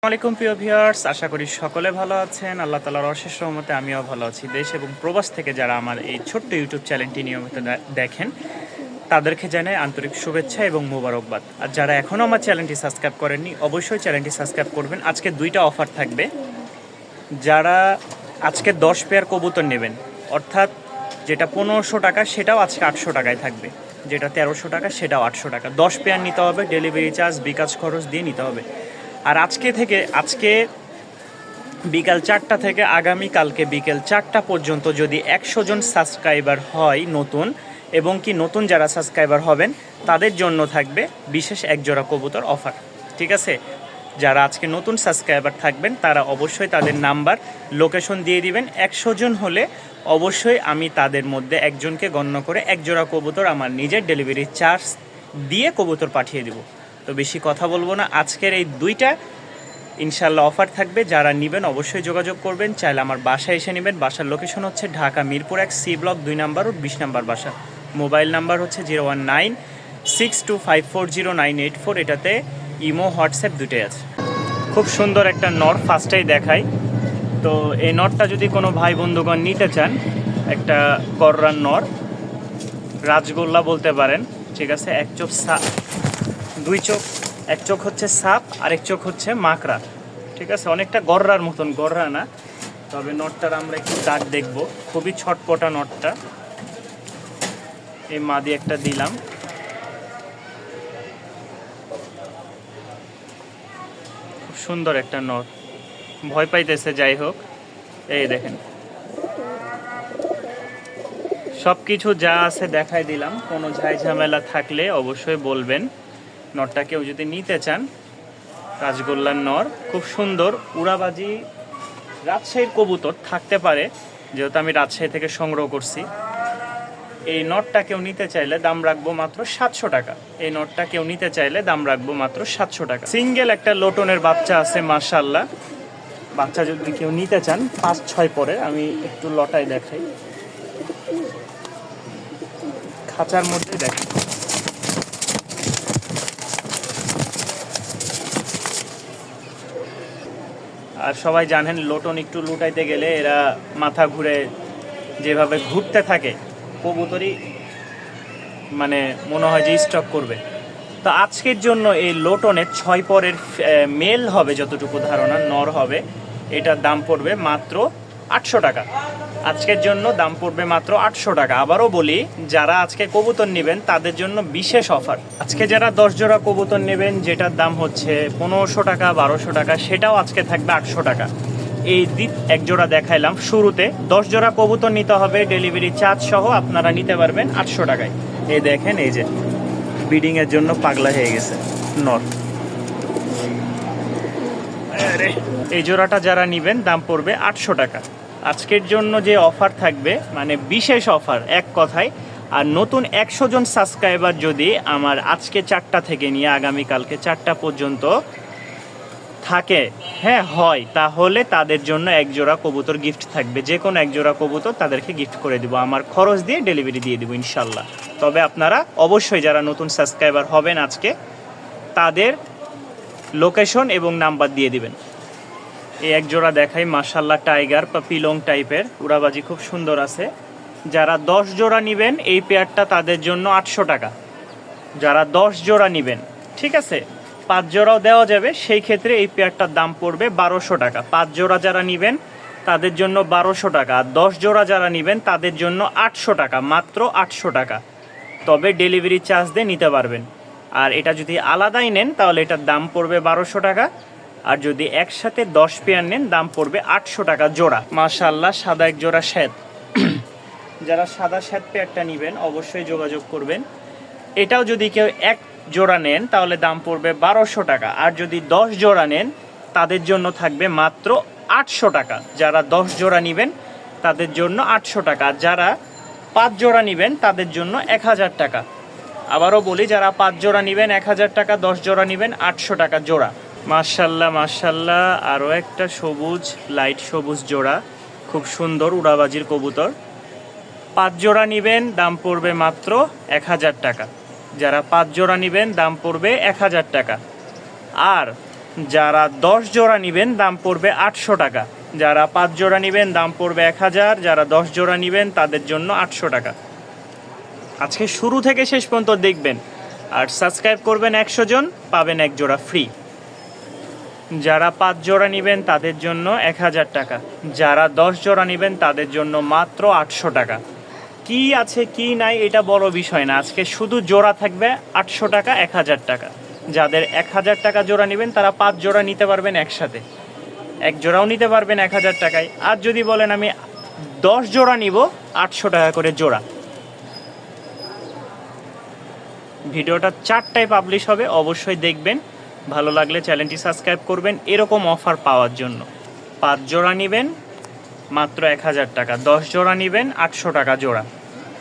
আসসালামাইকুম প্রিয় ভিউয়ার্স, আশা করি সকলে ভালো আছেন। আল্লাহ তাআলার অশেষ রহমতে আমিও ভালো আছি। দেশ এবং প্রবাস থেকে যারা আমার এই ছোট্ট ইউটিউব চ্যানেলটি নিয়মিত দেখেন তাদেরকে জানাই আন্তরিক শুভেচ্ছা এবং মোবারকবাদ। আর যারা এখনও আমার চ্যানেলটি সাবস্ক্রাইব করেননি অবশ্যই চ্যানেলটি সাবস্ক্রাইব করবেন। আজকে দুইটা অফার থাকবে। যারা আজকে 10 পেয়ার কবুতর নেবেন, অর্থাৎ যেটা 1500 টাকা সেটাও আজকে 800 টাকায় থাকবে, যেটা 1300 টাকা সেটাও 800 টাকা। 10 পেয়ার নিতে হবে, ডেলিভারি চার্জ বিকাশ খরচ দিয়ে নিতে হবে। আর আজকে বিকাল 4টা থেকে আগামীকালকে বিকেল 4টা পর্যন্ত যদি 100 জন সাবস্ক্রাইবার হয় নতুন, এবং কি নতুন যারা সাবস্ক্রাইবার হবেন তাদের জন্য থাকবে বিশেষ একজোড়া কবুতর অফার। ঠিক আছে, যারা আজকে নতুন সাবস্ক্রাইবার থাকবেন তারা অবশ্যই তাদের নাম্বার লোকেশন দিয়ে দিবেন। 100 জন হলে অবশ্যই আমি তাদের মধ্যে একজনকে গণ্য করে একজোড়া কবুতর আমার নিজের ডেলিভারি চার্জ দিয়ে কবুতর পাঠিয়ে দেব। তো বেশি কথা বলবো না, আজকের এই দুইটা ইনশাল্লাহ অফার থাকবে। যারা নেবেন অবশ্যই যোগাযোগ করবেন, চাইলে আমার বাসায় এসে নেবেন। বাসার লোকেশন হচ্ছে ঢাকা মিরপুর 1 সি ব্লক 2 নম্বর ও 20 নম্বর বাসা। মোবাইল নাম্বার হচ্ছে 01962540984। এটাতে ইমো হোয়াটসঅ্যাপ দুটোই আছে। খুব সুন্দর একটা নর ফার্স্টেই দেখাই। তো এই নরটা যদি কোনো ভাই বন্ধুগণ নিতে চান, একটা কররার নর, রাজগোল্লা বলতে পারেন। ঠিক আছে, দুই চোখ, এক চোখ হচ্ছে সাপ আর এক চোখ হচ্ছে মাকড়া। ঠিক আছে, অনেকটা গররার মতন, গররা না, তবে নটটার আমরা একটু দাগ দেখব। খুবই ছটপটা নটটা। এই মাদি একটা দিলাম, খুব সুন্দর একটা নট, ভয় পাইতেছে। যাই হোক, এই দেখেন সব কিছু যা আছে দেখাই দিলাম। কোনো ঝাই ঝামেলা থাকলে অবশ্যই বলবেন। নটটা কেউ যদি নিতে চান, রাজগোল্লার নর, খুব সুন্দর উড়াবাজি রাজশাহীর কবুতর থাকতে পারে, যেহেতু আমি রাজশাহী থেকে সংগ্রহ করছি। এই নটটা কেউ নিতে চাইলে দাম রাখবো মাত্র 700 টাকা। এই নটটা কেউ নিতে চাইলে দাম রাখবো মাত্র 700 টাকা। সিঙ্গেল একটা লোটনের বাচ্চা আছে, মাশাআল্লাহ। বাচ্চা যদি কেউ নিতে চান 5-6 পরে, আমি একটু লটাই দেখাই, খাঁচার মধ্যে দেখাই। আর সবাই জানেন লোটন একটু লুটাইতে গেলে এরা মাথা ঘুরে যেভাবে ঘুরতে থাকে, কবুতরই মানে মনে হয় যে স্টক করবে। তো আজকের জন্য এই লোটনের 6 পরের মেল হবে, যতটুকু ধারণা নর হবে, এটার দাম পড়বে মাত্র 800 টাকা। আজকের জন্য দাম পড়বে মাত্র 800 টাকা। আবারও বলি, যারা আজকে কবুতর নেবেন তাদের জন্য বিশেষ অফার। আজকে যারা 10 জোড়া কবুতর নেবেন, যেটার দাম হচ্ছে 1500 টাকা 1200 টাকা, সেটাও আজকে থাকবে 800 টাকা। এই এক জোড়া দেখাইলাম শুরুতে। 10 জোড়া কবুতর নিতে হবে, ডেলিভারি চার্জ সহ আপনারা নিতে পারবেন 800 টাকায়। এই দেখেন, এই যে ব্রিডিং এর জন্য পাগলা হয়ে গেছে নর। এই জোড়াটা যারা নেবেন দাম পড়বে 800 টাকা। আজকের জন্য যে অফার থাকবে, মানে বিশেষ অফার এক কথায়। আর নতুন 100 জন সাবস্ক্রাইবার যদি আমার আজকে 4টা থেকে নিয়ে আগামীকালকে 4টা পর্যন্ত থাকে, হ্যাঁ হয়, তাহলে তাদের জন্য এক জোড়া কবুতর গিফট থাকবে। যে কোনো এক জোড়া কবুতর তাদেরকে গিফট করে দিব, আমার খরচ দিয়ে ডেলিভারি দিয়ে দিব ইনশাল্লাহ। তবে আপনারা অবশ্যই যারা নতুন সাবস্ক্রাইবার হবেন আজকে, তাদের লোকেশন এবং নাম্বার দিয়ে দিবেন। এই এক জোড়া দেখাই, মাশাআল্লাহ, টাইগার বা পিলং টাইপের, উড়াবাজি খুব সুন্দর আছে। যারা 10 জোড়া নেবেন এই পেয়ারটা তাদের জন্য 800 টাকা। যারা 10 জোড়া নেবেন, ঠিক আছে, 5 জোড়াও দেওয়া যাবে, সেই ক্ষেত্রে এই পেয়ারটার দাম পড়বে 1200 টাকা। 5 জোড়া যারা নেবেন তাদের জন্য 1200 টাকা, আর 10 জোড়া যারা নেবেন তাদের জন্য 800 টাকা, মাত্র 800 টাকা। তবে ডেলিভারি চার্জ দিয়ে নিতে পারবেন। আর এটা যদি আলাদাই নেন তাহলে এটার দাম পড়বে 1200 টাকা। আর যদি একসাথে 10 পেয়ার নেন দাম পড়বে 800 টাকা জোড়া। মাশাআল্লাহ, সাদা এক জোড়া শ্বেত। যারা সাদা শ্বেত পেয়ারটা নেবেন অবশ্যই যোগাযোগ করবেন। এটাও যদি কেউ এক জোড়া নেন তাহলে দাম পড়বে 1200 টাকা। আর যদি 10 জোড়া নেন তাদের জন্য থাকবে মাত্র 800 টাকা। যারা 10 জোড়া নেবেন তাদের জন্য 800 টাকা। যারা 5 জোড়া নেবেন তাদের জন্য 1000 টাকা। আবারও বলি, যারা 5 জোড়া নেবেন 1000 টাকা, 10 জোড়া নেবেন 800 টাকা জোড়া। মাশাআল্লাহ মাশাআল্লাহ, আরও একটা সবুজ, লাইট সবুজ জোড়া, খুব সুন্দর উড়াবাজির কবুতর। 5 জোড়া নেবেন দাম পড়বে মাত্র 1000 টাকা। যারা 5 জোড়া নেবেন দাম পড়বে 1000 টাকা। আর যারা 10 জোড়া নেবেন দাম পড়বে 800 টাকা। যারা 5 জোড়া নেবেন দাম পড়বে 1000। যারা 10 জোড়া নেবেন তাদের জন্য 800 টাকা। আজকে শুরু থেকে শেষ পর্যন্ত দেখবেন, আর সাবস্ক্রাইব করবেন 100 জন পাবেন 1 জোড়া ফ্রি। যারা 5 জোড়া নেবেন তাদের জন্য 1000 টাকা। যারা 10 জোড়া নেবেন তাদের জন্য মাত্র 800 টাকা। কি আছে কি নাই এটা বড় বিষয় না, আজকে শুধু জোড়া থাকবে 800 টাকা 1000 টাকা। যাদের 1000 টাকা জোড়া নেবেন তারা 5 জোড়া নিতে পারবেন একসাথে, 1 জোড়াও নিতে পারবেন 1000 টাকায়। আর যদি বলেন আমি 10 জোড়া নিব 800 টাকা করে জোড়া। ভিডিওটা 4টায় পাবলিশ হবে, অবশ্যই দেখবেন। ভালো লাগলে চ্যানেলটি সাবস্ক্রাইব করবেন এরকম অফার পাওয়ার জন্য। 5 জোড়া নেবেন মাত্র 1000 টাকা, 10 জোড়া নেবেন 800 টাকা জোড়া।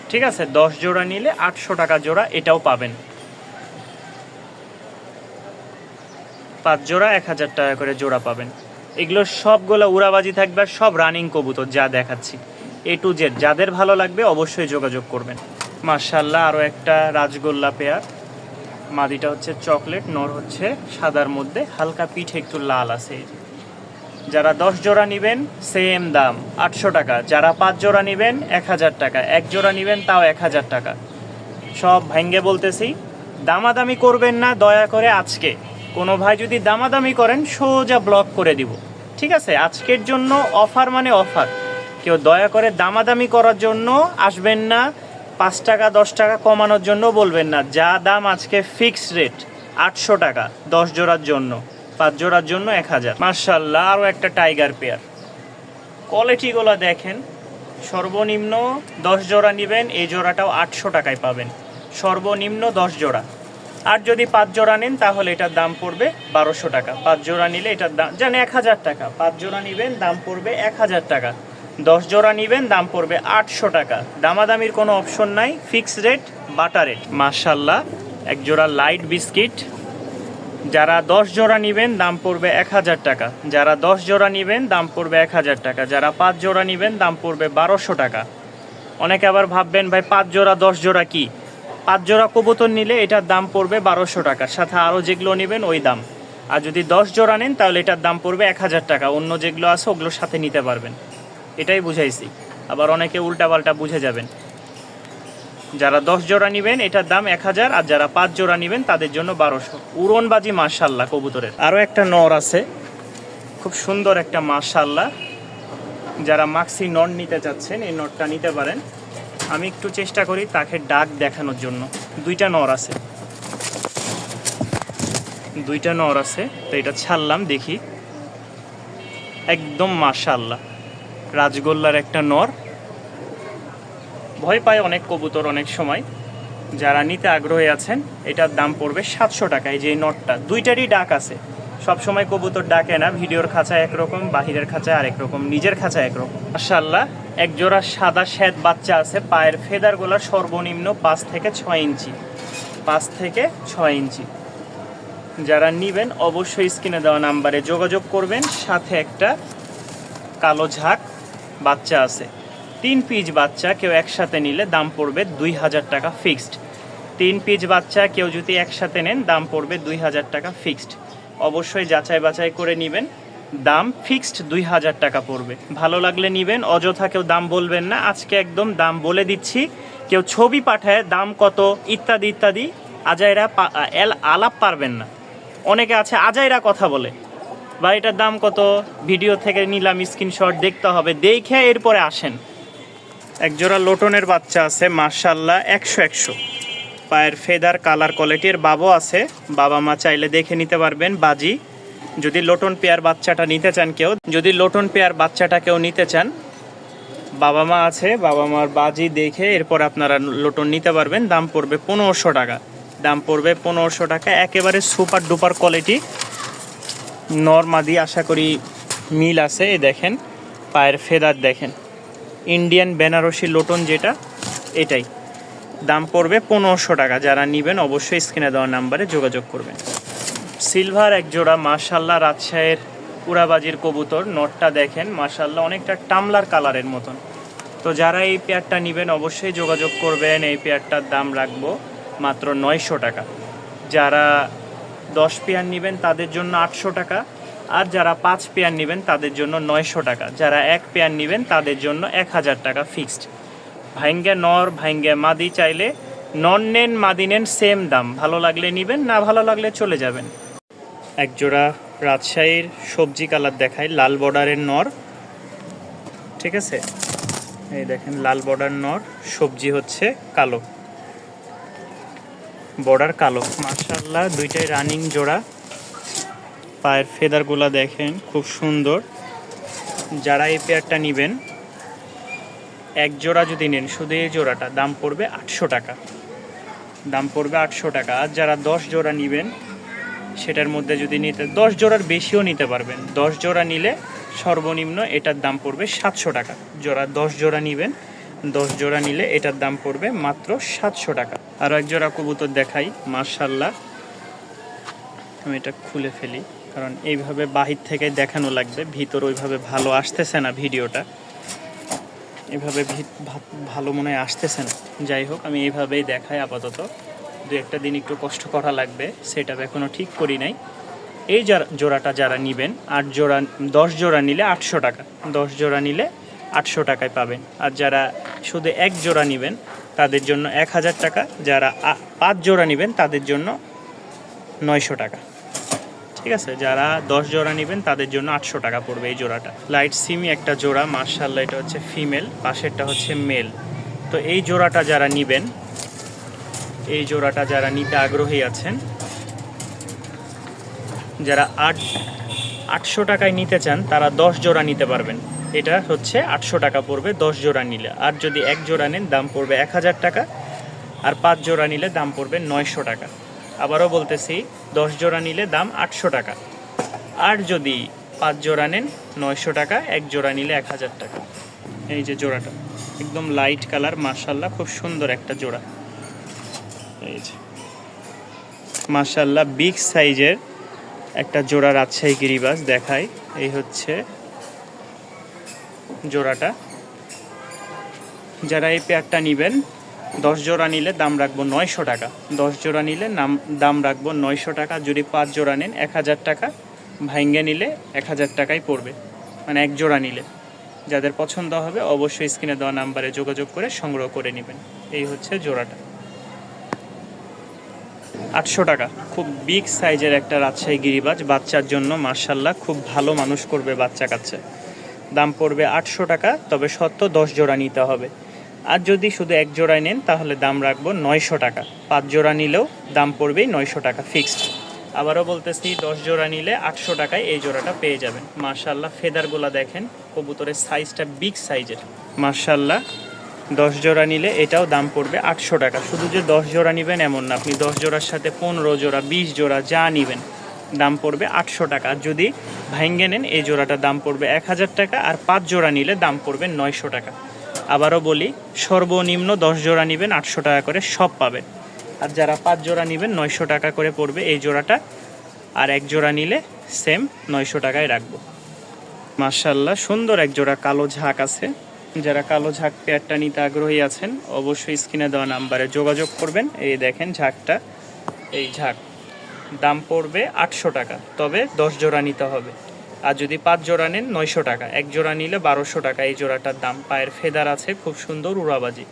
ঠিক আছে, 10 জোড়া নিলে 800 টাকা জোড়া, এটাও পাবেন। 5 জোড়া 1000 টাকা করে জোড়া পাবেন। এগুলো সবগুলো উড়াবাজি থাকবে, সব রানিং কবুতর যা দেখাচ্ছি A to Z। যাদের ভালো লাগবে অবশ্যই যোগাযোগ করবেন। মাশাআল্লাহ, আরও একটা রাজগোল্লা পেয়ার। মাদিটা হচ্ছে চকলেট, নর হচ্ছে সাদার মধ্যে, হালকা পিঠে একটু লাল আছে। যারা 10 জোড়া নেবেন সেম দাম 800 টাকা। যারা 5 জোড়া নেবেন 1000 টাকা। 1 জোড়া নেবেন তাও 1000 টাকা। সব ভাঙ্গে বলতেছি, দামাদামি করবেন না দয়া করে। আজকে কোনো ভাই যদি দামাদামি করেন সোজা ব্লক করে দিব। ঠিক আছে, আজকের জন্য অফার মানে অফার। কেউ দয়া করে দামাদামি করার জন্য আসবেন না, 5 টাকা 10 টাকা কমানোর জন্য বলবেন না। যা দাম আজকে ফিক্সড রেট 800 টাকা 10 জোড়ার জন্য, 5 জোড়ার জন্য 1000। মাশাআল্লাহ, আরও একটা টাইগার পেয়ার। কোয়ালিটিগুলো দেখেন, সর্বনিম্ন 10 জোড়া নেবেন এই জোড়াটাও 800 টাকায় পাবেন, সর্বনিম্ন 10 জোড়া। আর যদি 5 জোড়া নেন তাহলে এটার দাম পড়বে 1200 টাকা। 5 জোড়া নিলে এটার দাম জানে 1000 টাকা। 5 জোড়া নেবেন দাম পড়বে 1000 টাকা। 10 জোড়া নেবেন দাম পড়বে 800 টাকা। দামাদামির কোনো অপশন নাই, ফিক্সড রেট, বাটা রেট। মাশাআল্লাহ, এক জোড়া লাইট বিস্কিট। যারা 10 জোড়া নেবেন দাম পড়বে 1000 টাকা। যারা 10 জোড়া নেবেন দাম পড়বে 1000 টাকা। যারা 5 জোড়া নেবেন দাম পড়বে 1200 টাকা। অনেকে আবার ভাববেন ভাই 5 জোড়া 10 জোড়া কি? 5 জোড়া কবুতর নিলে এটার দাম পড়বে 1200 টাকা, সাথে আরও যেগুলো নেবেন ওই দাম। আর যদি 10 জোড়া নেন তাহলে এটার দাম পড়বে 1000 টাকা। অন্য যেগুলো আছে ওগুলোর সাথে নিতে পারবেন, এটাই বুঝাইছি। আবার অনেকে উল্টাপাল্টা বুঝে যাবেন। যারা 10 জোড়া নেবেন এটার দাম 1000, আর যারা 5 জোড়া নেবেন তাদের জন্য 1200। উড়নবাজি মাশাআল্লাহ কবুতরের। আরও একটা নর আছে, খুব সুন্দর একটা মাশাআল্লাহ। যারা মাক্সি নর নিতে চাচ্ছেন এই নরটা নিতে পারেন। আমি একটু চেষ্টা করি তাকে ডাক দেখানোর জন্য। দুইটা নর আছে, দুইটা নর আছে, তো এটা ছাড়লাম দেখি। একদম মাশাআল্লাহ রাজগোল্লার একটা নর। ভয় পায় অনেক কবুতর অনেক সময়। যারা নিতে আগ্রহী আছেন এটার দাম পড়বে 700 টাকা। এই যে এই নটটা, দুইটারই ডাক আছে। সব সময় কবুতর ডাকে না, ভিডিওর খাঁচায় একরকম, বাহিরের খাঁচায় আরেক রকম, নিজের খাঁচায় একরকম। মাশাআল্লাহ, এক জোড়া সাদা শ্বেত বাচ্চা আছে। পায়ের ফেদারগুলো সর্বনিম্ন 5 থেকে 6 ইঞ্চি, 5 থেকে 6 ইঞ্চি। যারা নেবেন অবশ্যই স্ক্রিনে দেওয়া নাম্বারে যোগাযোগ করবেন। সাথে একটা কালো ঝাঁক বাচ্চা আছে, 3 পিস বাচ্চা। কেউ একসাথে নিলে দাম পড়বে 2000 টাকা ফিক্সড। 3 পিস বাচ্চা কেউ যদি একসাথে নেন দাম পড়বে 2000 টাকা ফিক্সড। অবশ্যই যাচাই বাছাই করে নেবেন, দাম ফিক্সড 2000 টাকা পড়বে। ভালো লাগলে নেবেন, অযথা কেউ দাম বলবেন না। আজকে একদম দাম বলে দিচ্ছি। কেউ ছবি পাঠায় দাম কত ইত্যাদি ইত্যাদি আজাইরা আলাপ পারবেন না। অনেকে আছে আজাইরা কথা বলে, বা এটার দাম কত, ভিডিও থেকে নিলাম স্ক্রিনশট, দেখতে হবে, দেখে এরপরে আসেন। একজোড়া লোটনের বাচ্চা আছে মাশাআল্লাহ 100 পায়ের ফেদার কালার কোয়ালিটির। বাবু আছে, বাবা মা চাইলে দেখে নিতে পারবেন বাজি। যদি লোটন পেয়ার বাচ্চাটা নিতে চান কেউ, যদি লোটন পেয়ার বাচ্চাটা কেউ নিতে চান, বাবা মা আছে, বাবা মার বাজি দেখে এরপর আপনারা লোটন নিতে পারবেন। দাম পড়বে 1500 টাকা। দাম পড়বে 1500 টাকা। একেবারে সুপার ডুপার কোয়ালিটি নরমাদি, আশা করি মিল আছে। এই দেখেন পায়ের ফেদার দেখেন, ইন্ডিয়ান বেনারসি লোটন যেটা, এটাই। দাম পড়বে 1500 টাকা। যারা নেবেন অবশ্যই স্ক্রিনে দেওয়া নাম্বারে যোগাযোগ করবেন। সিলভার এক জোড়া মাশাআল্লাহ রাজশাহীর উড়াবাজির কবুতর। নটটা দেখেন মাশাআল্লাহ অনেকটা টামলার কালারের মতন। তো যারা এই পেয়ারটা নেবেন অবশ্যই যোগাযোগ করবেন। এই পেয়ারটার দাম রাখবো মাত্র 900 টাকা। যারা 10 পেয়ার নেবেন তাদের জন্য 800 টাকা, আর যারা 5 পেয়ার নেবেন তাদের জন্য 900 টাকা, যারা 1 পেয়ার নেবেন তাদের জন্য 1000 টাকা ফিক্সড। ভাইঙ্গা নর ভাইঙ্গা মাদি চাইলে নন নেন মাদি নেন সেম দাম, ভালো লাগলে নেবেন, না ভালো লাগলে চলে যাবেন। এক জোড়া রাজশাহীর সবজি কালার দেখায়, লাল বর্ডারের নর, ঠিক আছে, এই দেখেন লাল বর্ডার নর, সবজি হচ্ছে কালো, বর্ডার কালো। মাশাআল্লাহ দুইটাই রানিং জোড়া, পায়ের ফেদারগুলা দেখেন খুব সুন্দর। যারা এই পেয়ারটা নেবেন, এক জোড়া যদি নেন শুধু এই জোড়াটা দাম পড়বে 800 টাকা, দাম পড়বে 800 টাকা। আর যারা 10 জোড়া নেবেন, সেটার মধ্যে যদি নিতে 10 জোড়ার বেশিও নিতে পারবেন, 10 জোড়া নিলে সর্বনিম্ন এটার দাম পড়বে 700 টাকা। জোড়া 10 জোড়া নেবেন, 10 জোড়া নিলে এটার দাম পড়বে মাত্র 700 টাকা। আরও এক জোড়া কবুতর দেখাই, মাশাআল্লাহ। আমি এটা খুলে ফেলি, কারণ এইভাবে বাহির থেকে দেখানো লাগবে, ভিতর ওইভাবে ভালো আসতেছে না ভিডিওটা, এভাবে ভালো মনে হয় আসতেছে না। যাই হোক, আমি এইভাবেই দেখাই আপাতত, দু একটা দিন একটু কষ্ট করা লাগবে, সেটা এখনও ঠিক করি নাই। এই জোড়াটা যারা নেবেন, 10 জোড়া নিলে 800 টাকা, 10 জোড়া নিলে 800 টাকায় পাবেন। আর যারা শুধু এক জোড়া নেবেন তাদের জন্য 1000 টাকা, যারা 5 জোড়া নেবেন তাদের জন্য 900 টাকা, ঠিক আছে। যারা 10 জোড়া নেবেন তাদের জন্য 800 টাকা পড়বে এই জোড়াটা। লাইট সিমি একটা জোড়া, মাশাআল্লাহ, এটা হচ্ছে ফিমেল, পাশেরটা হচ্ছে মেল। তো এই জোড়াটা যারা নেবেন, এই জোড়াটা যারা নিতে আগ্রহী আছেন, যারা 800 টাকায় নিতে চান তারা 10 জোড়া নিতে পারবেন। এটা হচ্ছে 800 টাকা পড়বে 10 জোড়া নিলে। আর যদি এক জোড়া নেন দাম পড়বে 1000 টাকা, আর 5 জোড়া নিলে দাম পড়বে 900 টাকা। আবারও বলতেছি, 10 জোড়া নিলে দাম 800 টাকা, আর যদি 5 জোড়া নেন 900 টাকা, এক জোড়া নিলে 1000 টাকা। এই যে জোড়াটা একদম লাইট কালার, মাশাআল্লাহ, খুব সুন্দর একটা জোড়া। এই যে মাশাআল্লাহ বিগ সাইজের একটা জোড়া রাজশাহী গিরিবাজ দেখাই, এই হচ্ছে জোড়াটা। যারা এই পেয়ারটা নেবেন, 10 জোড়া নিলে দাম রাখবো 900 টাকা, 10 জোড়া নিলে দাম রাখবো 900 টাকা। যদি 5 জোড়া নেন 1000 টাকা, ভাইঙ্গে নিলে 1000 টাকাই পড়বে, মানে এক জোড়া নিলে। যাদের পছন্দ হবে অবশ্যই স্ক্রিনে দেওয়া নাম্বারে যোগাযোগ করে সংগ্রহ করে নেবেন। এই হচ্ছে জোড়াটা, 800 টাকা। খুব বিগ সাইজের একটা রাজশাহী গিরিবাজ, বাচ্চার জন্য মাশাআল্লাহ খুব ভালো মানুষ করবে বাচ্চা কাচ্চা। দাম পড়বে 800 টাকা, তবে সত্য 10 জোড়া নিতে হবে। আর যদি শুধু এক জোড়ায় নেন তাহলে দাম রাখবো 900 টাকা, 5 জোড়া নিলেও দাম পড়বেই 900 টাকা ফিক্সড। আবারও বলতেছি, 10 জোড়া নিলে 800 টাকায় এই জোড়াটা পেয়ে যাবেন। মাশাআল্লাহ ফেদারগুলা দেখেন, কবুতরের সাইজটা বিগ সাইজের, মাশাআল্লাহ। 10 জোড়া নিলে এটাও দাম পড়বে 800 টাকা। শুধু যে 10 জোড়া নেবেন এমন না, আপনি 10 জোড়ার সাথে 15 জোড়া 20 জোড়া যা নেবেন দাম পড়বে 800 টাকা। আর যদি ভাঙ্গে নেন এই জোড়াটার দাম পড়বে 1000 টাকা, আর 5 জোড়া নিলে দাম পড়বে 900 টাকা। আবারও বলি, সর্বনিম্ন 10 জোড়া নেবেন 800 টাকা করে সব পাবেন। আর যারা 5 জোড়া নেবেন 900 টাকা করে পড়বে এই জোড়াটা, আর এক জোড়া নিলে সেম 900 টাকায় রাখবো। মাশাআল্লাহ সুন্দর এক জোড়া কালো ঝাঁক আছে। যারা কালো ঝাঁক পেয়ারটা নিতে আগ্রহী আছেন অবশ্যই স্ক্রিনে দেওয়া নাম্বারে যোগাযোগ করবেন। এই দেখেন ঝাঁকটা, এই ঝাঁক দাম পড়বে 800 টাকা, তবে 10 জোড়া নিতে হবে। আর যদি 5 জোড়া নেন 900 টাকা, এক জোড়া নিলে 1200 টাকা এই জোড়াটার দাম। পায়ের ফেদার আছে, খুব সুন্দর উড়াবাজি।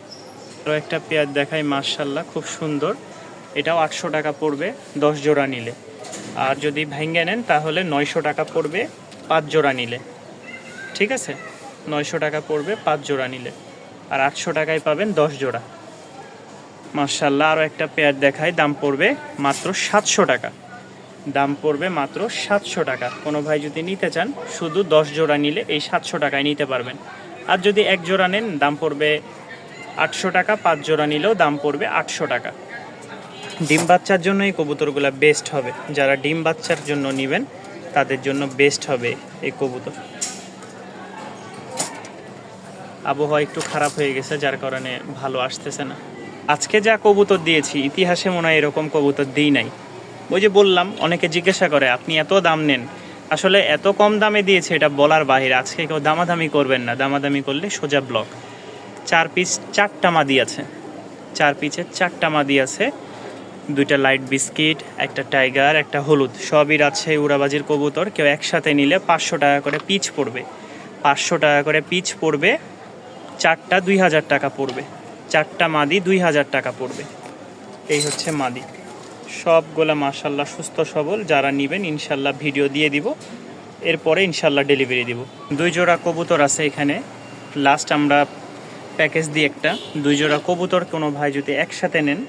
আরও একটা পেয়ার দেখাই, মাশাআল্লাহ খুব সুন্দর, এটাও 800 টাকা পড়বে 10 জোড়া নিলে। আর যদি ভেঙে নেন তাহলে 900 টাকা পড়বে 5 জোড়া নিলে, ঠিক আছে, 900 টাকা পড়বে 5 জোড়া নিলে, আর 800 টাকায় পাবেন 10 জোড়া। মাশাআল্লাহ আরও একটা পেয়ার দেখাই, দাম পড়বে মাত্র 700 টাকা, দাম পড়বে মাত্র 700 টাকা। কোনো ভাই যদি নিতে চান শুধু 10 জোড়া নিলে এই 700 টাকায় নিতে পারবেন। আর যদি এক জোড়া নেন দাম পড়বে 800 টাকা, 5 জোড়া নিলেও দাম পড়বে 800 টাকা। ডিম বাচ্চার জন্য এই কবুতরগুলো বেস্ট হবে, যারা ডিম বাচ্চার জন্য নেবেন তাদের জন্য বেস্ট হবে এই কবুতর। আবহাওয়া একটু খারাপ হয়ে গেছে, যার কারণে ভালো আসতেছে না। আজকে যা কবুতর দিয়েছি ইতিহাসে মনে হয় এরকম কবুতর দিই নাই। ওই যে বললাম, অনেকে জিজ্ঞাসা করে আপনি এত দাম নেন, আসলে এত কম দামে দিয়েছে এটা বলার বাহিরে। আজকে কেউ দামাদামি করবেন না, দামাদামি করলে সোজা ব্লক। 4 পিস 4টা মাদি আছে, 4 পিসের 4টা মাদি আছে। দুইটা লাইট বিস্কিট, একটা টাইগার, একটা হলুদ, সবই রাজশাহী উড়াবাজির কবুতর। কেউ একসাথে নিলে 500 টাকা করে পিচ পড়বে। 500 টাকা করে পিচ পড়বে। চারটা 2000 টাকা পড়বে। চারটা মাদি 2000 টাকা পড়বে। এই হচ্ছে মাদি। সবগুলা মাশাল্লাহ সুস্থ সবল। যারা নেবেন ইনশাল্লাহ ভিডিও দিয়ে দিব, এরপরে ইনশাল্লাহ ডেলিভারি দিব। 2 জোড়া কবুতর আছে এখানে। লাস্ট আমরা প্যাকেজ দিই একটা 2 জোড়া কবুতর। কোনো ভাই যদি একসাথে নেন,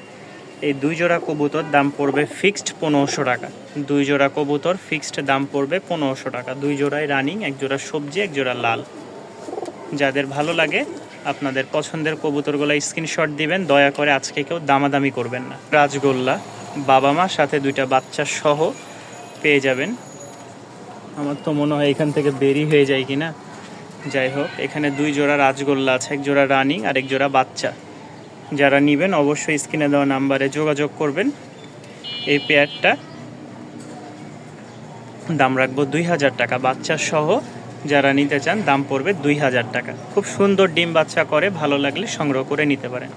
এই 2 জোড়া কবুতর দাম পড়বে ফিক্সড 1500 টাকা। 2 জোড়া কবুতর ফিক্সড দাম পড়বে 1500 টাকা। 2 জোড়ায় রানিং, 1 জোড়া সবজি, 1 জোড়া লাল। যাদের ভালো লাগে আপনাদের পছন্দের কবুতরগুলো স্ক্রিনশট দিবেন। দয়া করে আজকে কেউ দামাদামি করবেন না। রাজগোল্লা বাবা মা সাথে 2টা বাচ্চা সহ পেয়ে যাবেন। আমার তো মনে হয় এখান থেকে বেরি হয়ে যায় কি না। যাই হোক, এখানে 2 জোড়া রাজগোল্লা আছে, 1 জোড়া রানিং আর 1 জোড়া বাচ্চা। যারা নেবেন অবশ্যই স্ক্রিনে দেওয়া নাম্বারে যোগাযোগ করবেন। এই পেয়ারটা দাম রাখবো 2000 টাকা বাচ্চা সহ। যারা নিতে চান দাম পড়বে 2000 টাকা। খুব সুন্দর ডিম বাচ্চা করে, ভালো লাগলে সংগ্রহ করে নিতে পারেন।